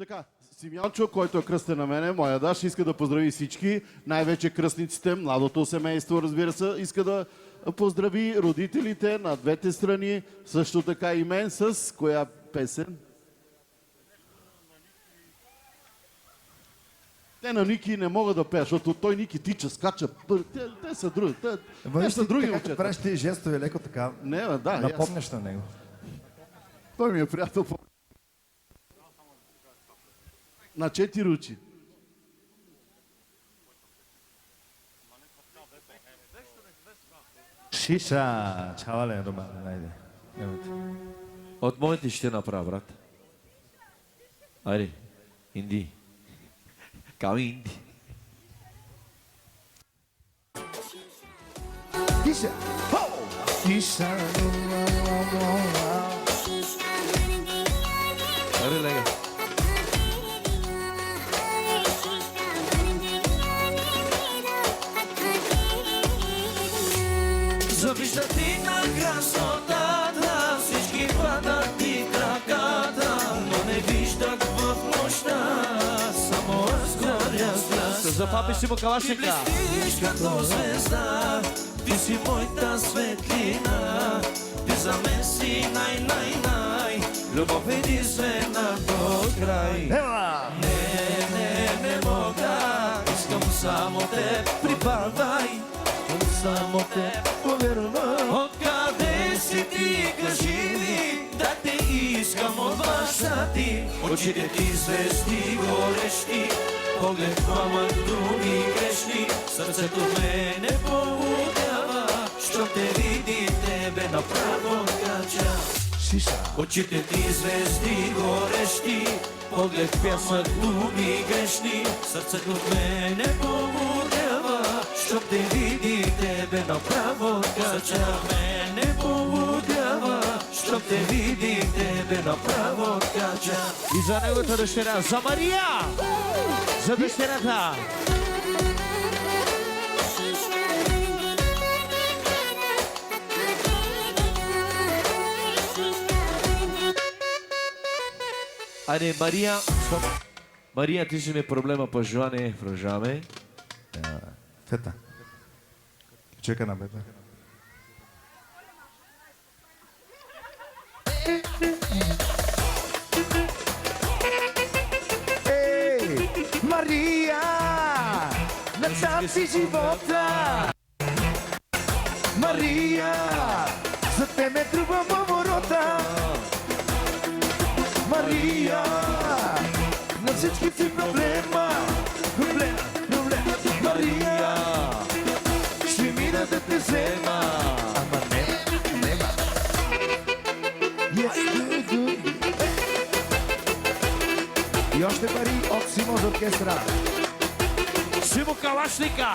Така, Симеончо, който е кръстен на мене, моя даш, иска да поздрави всички, най-вече кръстниците, младото семейство, разбира се, иска да поздрави родителите на двете страни, също така и мен с коя песен? Те на Ники не могат да пеят, защото той Ники тича, скача. Те са други. Те са други Как момчета. правиш ти жестове леко така, Не, бе, да. напомняш на него. Той ми е приятел. На 4 очи. Шиша, чавале, Роман, найде. От моите ще направя, брат. Айде, инди. Ками инди. Шиша, шиша, Айде, лега. Завижда ти на красотата, всички падат ти краката, но не виждах в нощта, само аз горя с глас. Запапи си му Ти калашника. блестиш като звезда, ти си моята светлина, ти за мен си най-най-най, любов единствена до край. Не мога, искам само те, припадай, само те повярвай. Откъде си ти, кажи ми, да те искам от баща ти. Очите ти звезди горещи, поглед пламък думи грешни. Сърцето ме не полудява, що те види тебе направо кача. Очите ти звезди горещи, поглед пламък думи грешни. Сърцето ме не полудява, що те види тебе направо кача. Ме не полудява, що те види тебе направо кача. И за неговата дъщеря, за Мария! За дъщерята! Айде, Мария, стоп. Мария, ти си ми проблема по желание, продължаваме. Фета. Чека на бебе. Ей, Мария! Надам си живота! Мария! За те ме тръба поворота! Мария! На всички си проблема! Проблем! Мария! Ще мина да те взема! Ама нема! И още пари от Симо за оркестра! Симо калашника!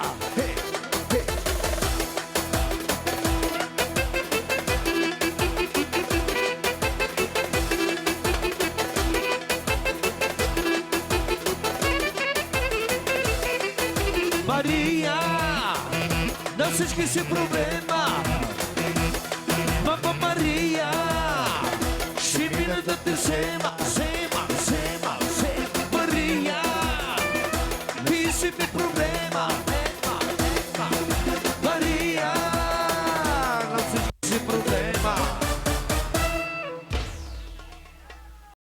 Мария, на всички си проблема. Мама Мария, ще мина да те взема.